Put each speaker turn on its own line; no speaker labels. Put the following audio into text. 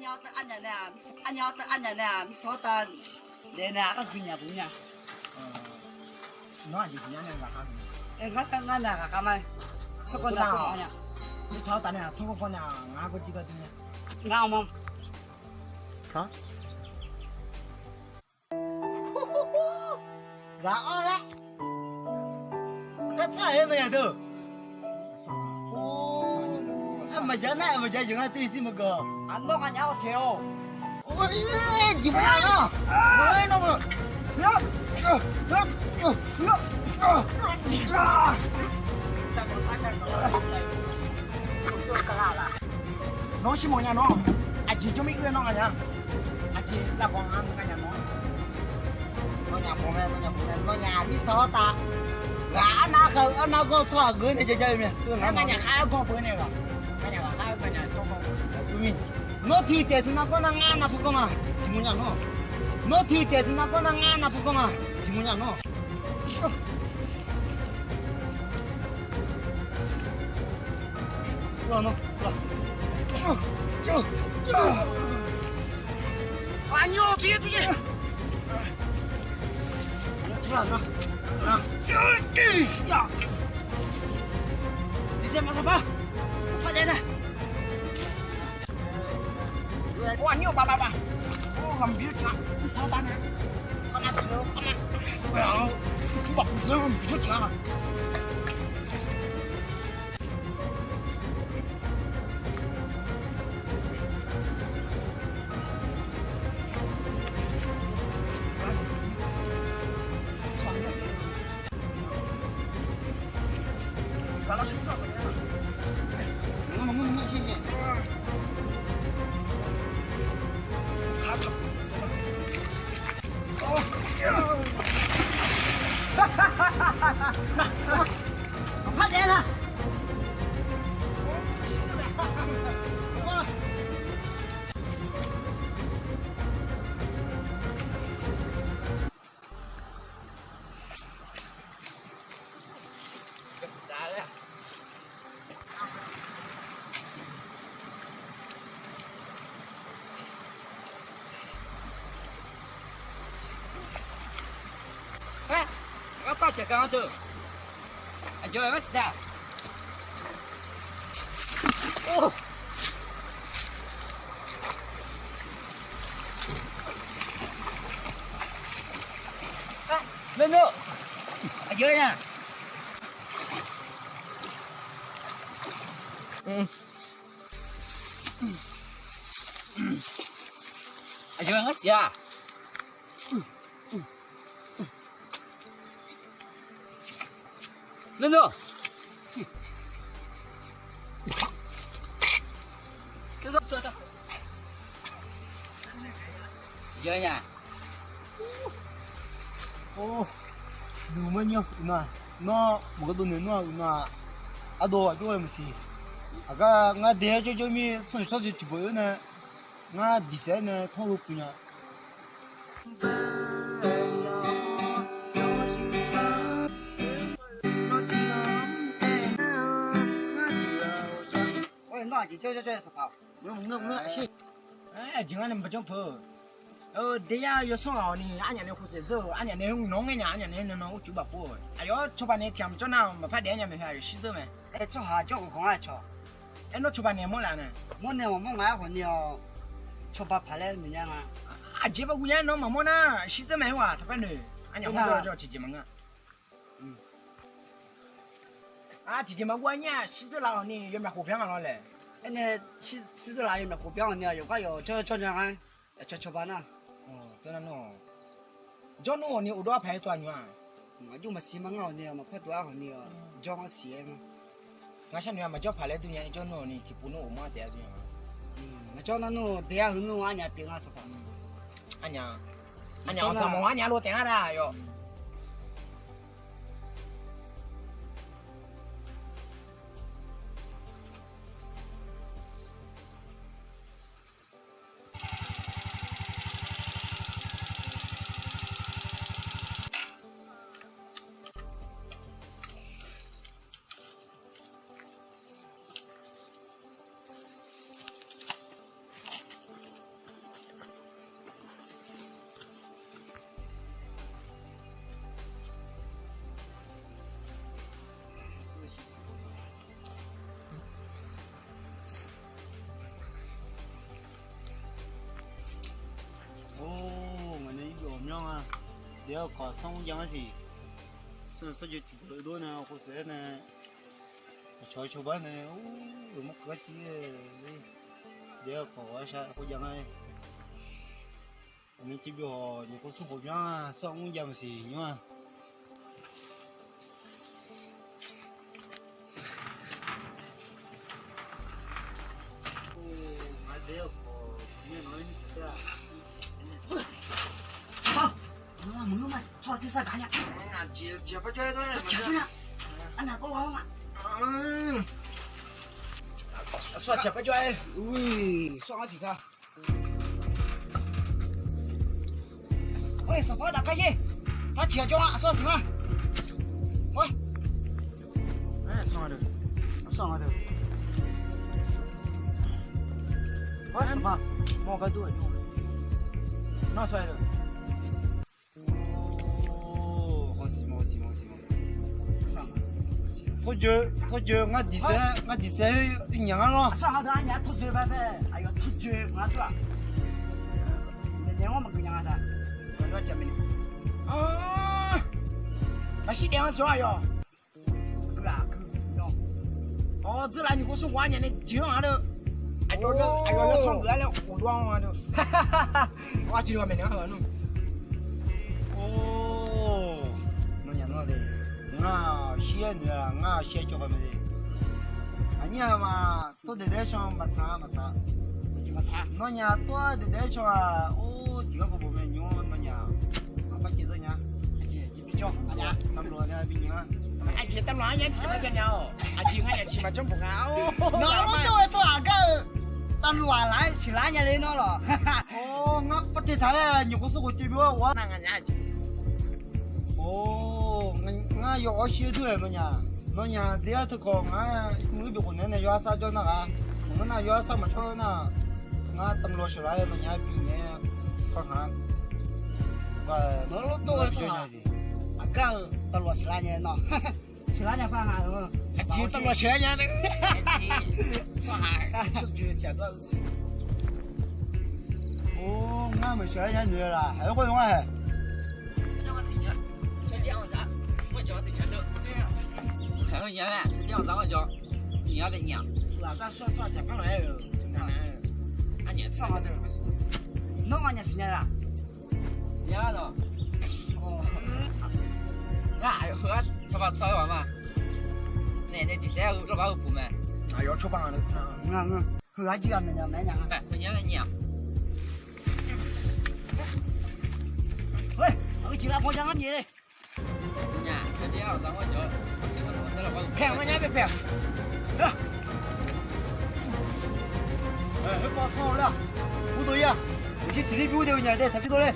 要的俺娘啊，俺要的俺娘啊，说的，那那个姑娘姑娘，nó
gì nhá nên là không
俺那干嘛？这个那姑娘，
你操蛋呢？从我娘俺个几个呢？
俺们，
啥？
然后嘞，那这也没有的。没叫那没叫就俺对什么个？俺弄俺娘我跳。我你不要了，我那么，nó
xí một nhà nó, anh chỉ cho mấy người nó à nhá, anh chỉ là con ăn cái nhà
nó nhà biết sao ta, gã nó có thọ gửi này chơi mày,
cái nhà khai có bữa này rồi, cái nhà khai cái nhà sau không,
tụi nó thi tiền thì nó có năng ăn nào không à, chỉ muốn nhà nó thi tiền thì nó có năng ăn nào không à, chỉ muốn nhà nó. Rồi nó,
anh yêu gì gì,
đi xem mà sao ba, bắt đây này.
anh yêu bà, làm việc lắm, sao ta nè, con ăn sữa, con ăn, well, bọc dương, chút nữa.
Nó sinh sợ vậy à? Nó gì nhỉ? Khá thật sự sao đó? Phát đen à? Apa cakap tu? Ajoy mas dah. Oh. Lên nữa. Ajoy nha. Ajoy mas ya. Lên nữa. Cho. Chơi nha.
Ô, đủ mấy nhiêu? Nó một cái đồ nữa nó, à đồ cho em xí. À cái ngã để cho mi 손 써지 집어요 네. ngã 디자인 통로 그냥.
nó chỉ chơi sao bảo
ngựa xí. Ấy, chỉ anh em trong phở. Để ya yo xong rồi nè, anh nhà này không sẽ dơ, anh nhà này không nóng cái nhà, anh nhà này nó chú bảo bố. Ai yo cho bạn này thèm cho nào mà phát để nhà mình phải xí dơ mày.
ấy cho hà cho không ai cho
Em nó cho bạn này mua là nè.
muốn này mà muốn ngái còn nhiều cho bà phải lên mình nha mà
À, chỉ bảo nó mà mua na, xí dơ mày hòa, thật phải nè. Anh nhà không cho chị mà ngã. À, chị mà qua nhà, xí dơ là nè, yo mà hộp hàng nó lẹ.
cái này xí lại mà cổ béo nhiều có nhiều cho nhà ai cho bà na
Thế là nó. Cho nó nè, ở đó phải toàn nhá.
mà nhưng mà xí mà ngầu nhiều mà phải tuổi còn nhiều cho nó xí mà
Ngã sang nhà mà cho phải lấy tụi nhà cho nó nè, thì phụ nó ở mà để tụi nhà.
mà cho nó để hơn nó anh nhà tiền sao phải
Anh nhà ông thằng mà nhà luôn tiền ra rồi. 要考上午讲些，说就多多呢，或是呢，瞧吧呢，哦，有么个几的，要考啥或讲哎，我们这边哦，你不是好讲啊，上午讲些，你嘛。
มึงมาชอบที่สักการเนี่ย
接不着的，
เจ้าเนี่ยอันนั้นก็ว่ามา说接不着喂说我几个喂什么大开业他接着啊说什么喂
哎，
上了头喂什么
毛个多，拿出来了。说就我第三年了。
上下头俺家吐嘴白白，哎呦吐嘴我说，连我们跟娘的，我见没呢？啊，那是两小哟，够啦够哟。哦，这来你给我说晚年的就俺都，哎呦上个了，我多我都，哈哈哈哈，我今天没两个弄。
哦，那年那的。我写的，我写叫什么的？俺娘嘛，都在那上没差。那年都在那上啊，哦，这个不没用，那年，俺把几十年，你比较，俺家那么多年比你啊。
俺去当老年骑嘛个鸟，俺去俺骑嘛真不好。
我都会做哪个？当乱来是哪年来了？哈哈。
哦，我不得啥呀，你不是我这边我。
那俺家。
哦，我要写出来个呢，那年第二次考我比我那要啥叫那个，我那要啥么超呢？我等了出来那年毕业考上，
我都会做哪个？当乱是哪年呢？是哪年放下的？
就当乱是哪年的？上海就讲这是。
哦，我们学年对了，还会用哎。
还有烟嘞，两三个叫，你要得娘，是吧？咱说解放来了，俺年上个头，
那俺年几年了？
几年了？哦，俺和吃饭吃完嘛？那第三个老板部门，啊要出版了，
和俺几个没娘没娘啊？
哎，没娘没娘。
喂，我进来放讲俺你嘞。
娘，这边2、3个叫。
骗我家别骗，是。
哎，把操了，不对呀，我去弟弟比我这个年代才比多嘞。